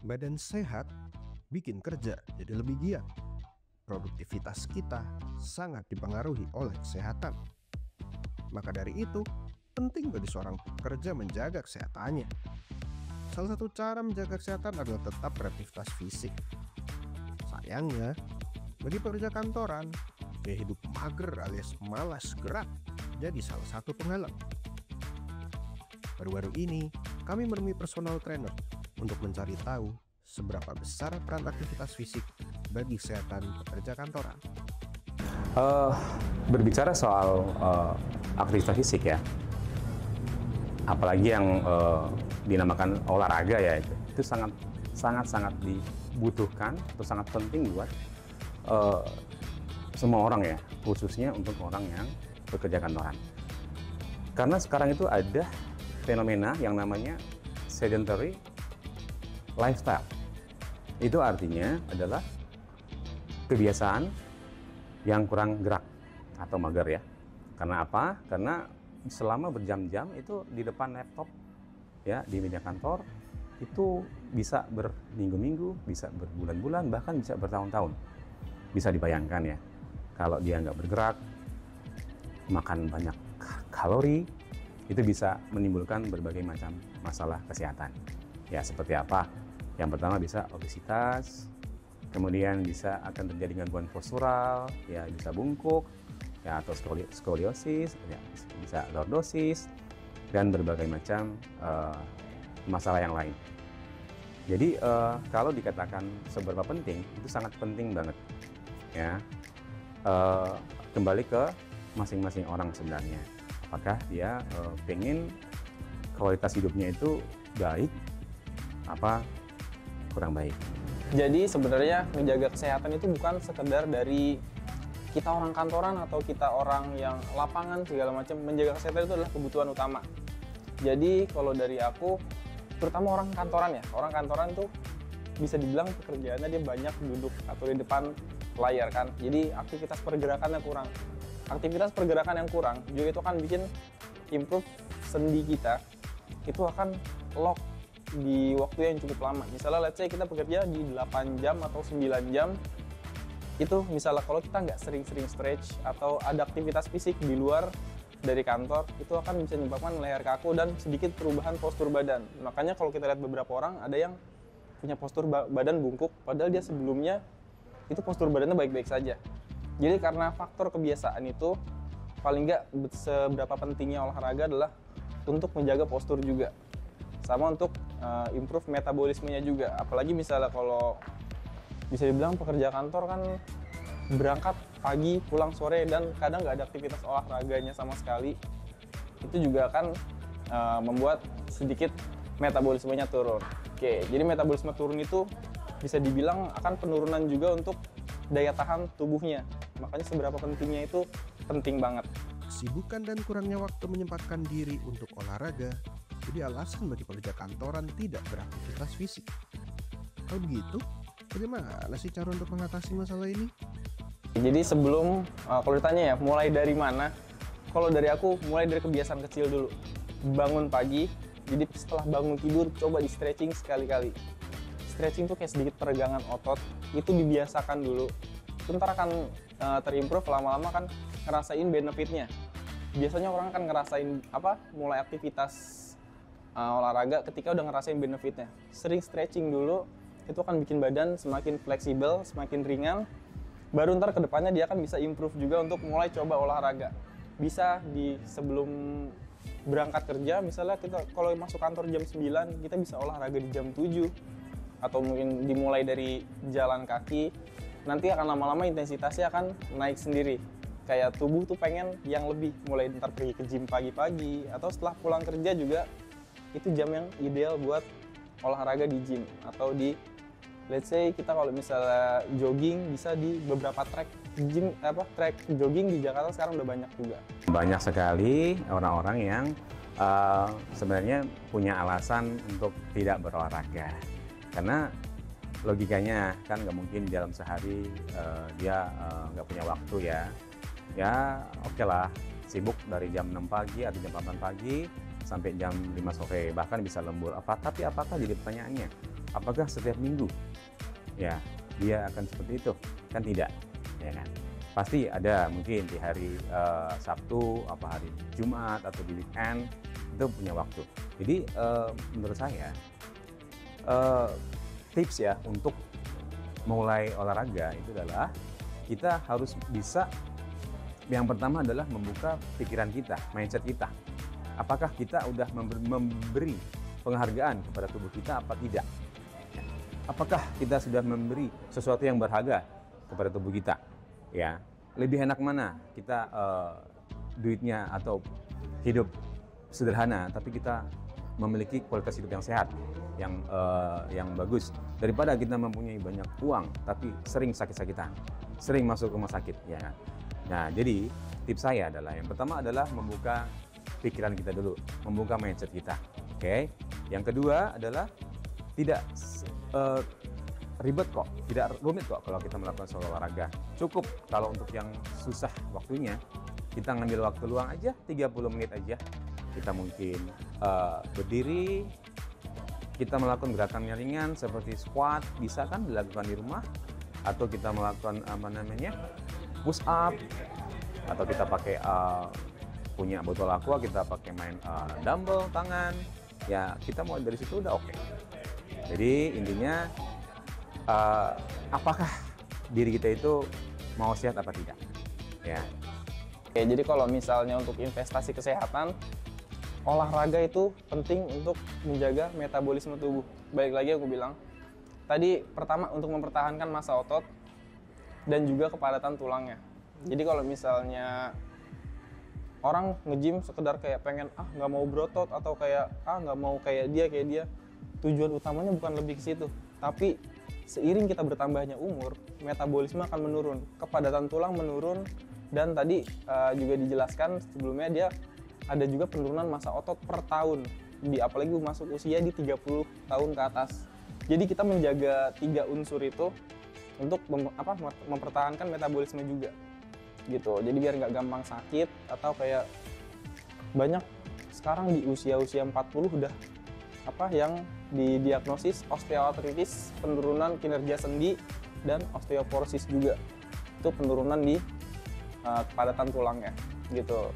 Badan sehat bikin kerja jadi lebih giat. Produktivitas kita sangat dipengaruhi oleh kesehatan. Maka dari itu, penting bagi seorang pekerja menjaga kesehatannya. Salah satu cara menjaga kesehatan adalah tetap beraktivitas fisik. Sayangnya, bagi pekerja kantoran, gaya hidup mager alias malas gerak jadi salah satu penghalang. Baru-baru ini, kami menemui personal trainer untuk mencari tahu seberapa besar peran aktivitas fisik bagi kesehatan pekerja kantoran. Berbicara soal aktivitas fisik ya, apalagi yang dinamakan olahraga ya, itu sangat dibutuhkan atau sangat penting buat semua orang ya, khususnya untuk orang yang bekerja kantoran. Karena sekarang itu ada fenomena yang namanya sedentary lifestyle. Itu artinya adalah kebiasaan yang kurang gerak atau mager ya. Karena apa? Karena selama berjam-jam itu di depan laptop ya, di meja kantor itu bisa berminggu-minggu, bisa berbulan-bulan, bahkan bisa bertahun-tahun. Bisa dibayangkan ya, kalau dia nggak bergerak, makan banyak kalori, itu bisa menimbulkan berbagai macam masalah kesehatan. Ya, seperti apa? Yang pertama bisa obesitas, kemudian bisa akan terjadi gangguan postural, ya bisa bungkuk, ya atau skoliosis, ya, bisa lordosis, dan berbagai macam masalah yang lain. Jadi kalau dikatakan seberapa penting, itu sangat penting banget, ya. Kembali ke masing-masing orang sebenarnya, apakah dia pengen kualitas hidupnya itu baik, apa kurang baik. Jadi sebenarnya menjaga kesehatan itu bukan sekedar dari kita orang kantoran atau kita orang yang lapangan segala macam. Menjaga kesehatan itu adalah kebutuhan utama. Jadi kalau dari aku, terutama orang kantoran ya, orang kantoran tuh bisa dibilang pekerjaannya dia banyak duduk atau di depan layar kan. Jadi aktivitas pergerakannya kurang. Aktivitas pergerakan yang kurang juga itu akan bikin improve sendi kita. Itu akan lock di waktu yang cukup lama. Misalnya let's say kita bekerja di 8 jam atau 9 jam, itu misalnya kalau kita nggak sering-sering stretch atau ada aktivitas fisik di luar dari kantor, itu akan bisa menyebabkan leher kaku dan sedikit perubahan postur badan. Makanya kalau kita lihat beberapa orang, ada yang punya postur badan bungkuk, padahal dia sebelumnya itu postur badannya baik-baik saja. Jadi karena faktor kebiasaan itu, paling nggak seberapa pentingnya olahraga adalah untuk menjaga postur juga. Sama untuk improve metabolismenya juga. Apalagi misalnya kalau bisa dibilang pekerja kantor kan berangkat pagi, pulang sore, dan kadang nggak ada aktivitas olahraganya sama sekali. Itu juga akan membuat sedikit metabolismenya turun. Oke, jadi metabolisme turun itu bisa dibilang akan penurunan juga untuk daya tahan tubuhnya. Makanya seberapa pentingnya itu penting banget. Kesibukan dan kurangnya waktu menyempatkan diri untuk olahraga jadi alasan bagi pekerja kantoran tidak beraktivitas fisik. Kalau begitu, bagaimana sih cara untuk mengatasi masalah ini? Jadi sebelum, kalau ditanya ya, mulai dari mana? Kalau dari aku, mulai dari kebiasaan kecil dulu. Bangun pagi, jadi setelah bangun tidur, coba di stretching sekali-kali. Stretching tuh kayak sedikit peregangan otot, itu dibiasakan dulu. Itu ntar akan terimprove, lama-lama kan ngerasain benefitnya. Biasanya orang kan ngerasain mulai aktivitas olahraga ketika udah ngerasain benefitnya. Sering stretching dulu, itu akan bikin badan semakin fleksibel, semakin ringan. Baru ntar kedepannya dia akan bisa improve juga untuk mulai coba olahraga. Bisa di sebelum berangkat kerja, misalnya kita kalau masuk kantor jam 9, kita bisa olahraga di jam 7. Atau mungkin dimulai dari jalan kaki. Nanti akan lama-lama intensitasnya akan naik sendiri. Kayak tubuh tuh pengen yang lebih, mulai ntar pergi ke gym pagi-pagi, atau setelah pulang kerja juga, itu jam yang ideal buat olahraga di gym. Atau di, let's say kita kalau misalnya jogging, bisa di beberapa track jogging di Jakarta sekarang udah banyak juga. Banyak sekali orang-orang yang sebenarnya punya alasan untuk tidak berolahraga. Karena logikanya kan nggak mungkin dalam sehari dia nggak punya waktu ya. Ya oke lah, sibuk dari jam 6 pagi atau jam 8 pagi sampai jam 5 sore, bahkan bisa lembur. Tapi apakah jadi pertanyaannya? Apakah setiap minggu ya dia akan seperti itu? Kan tidak, ya kan? Pasti ada mungkin di hari Sabtu, apa hari Jumat atau di weekend itu punya waktu. Jadi menurut saya tips ya untuk mulai olahraga itu adalah kita harus bisa, yang pertama adalah membuka pikiran kita, mindset kita. Apakah kita udah memberi penghargaan kepada tubuh kita apa tidak? Apakah kita sudah memberi sesuatu yang berharga kepada tubuh kita? Ya, lebih enak mana kita duitnya atau hidup sederhana, tapi kita memiliki kualitas hidup yang sehat, yang bagus, daripada kita mempunyai banyak uang tapi sering sakit-sakitan, sering masuk rumah sakit, ya. Nah, jadi tips saya adalah yang pertama adalah membuka pikiran kita dulu, membuka mindset kita. Oke. Yang kedua adalah tidak ribet kok, tidak rumit kok kalau kita melakukan soal olahraga. Cukup kalau untuk yang susah waktunya, kita ngambil waktu luang aja 30 menit aja. Kita mungkin berdiri, kita melakukan gerakan yang ringan seperti squat, bisa kan dilakukan di rumah, atau kita melakukan push up, atau kita pakai punya botol aqua, kita pakai main dumbbell tangan, ya kita mulai dari situ udah oke. Jadi intinya apakah diri kita itu mau sehat apa tidak, ya. Oke, jadi kalau misalnya untuk investasi kesehatan, olahraga itu penting untuk menjaga metabolisme tubuh. Balik lagi aku bilang, tadi pertama untuk mempertahankan massa otot dan juga kepadatan tulangnya. Jadi kalau misalnya orang nge-gym sekedar kayak pengen nggak mau berotot atau kayak nggak mau kayak dia, tujuan utamanya bukan lebih ke situ. Tapi seiring kita bertambahnya umur, metabolisme akan menurun, kepadatan tulang menurun, dan tadi juga dijelaskan sebelumnya dia ada juga penurunan massa otot per tahun, apalagi masuk usia di 30 tahun ke atas. Jadi kita menjaga 3 unsur itu untuk mempertahankan metabolisme juga, gitu. Jadi biar nggak gampang sakit atau kayak banyak sekarang di usia-usia 40 udah yang didiagnosis osteoartritis, penurunan kinerja sendi, dan osteoporosis juga. Itu penurunan di kepadatan tulangnya, gitu.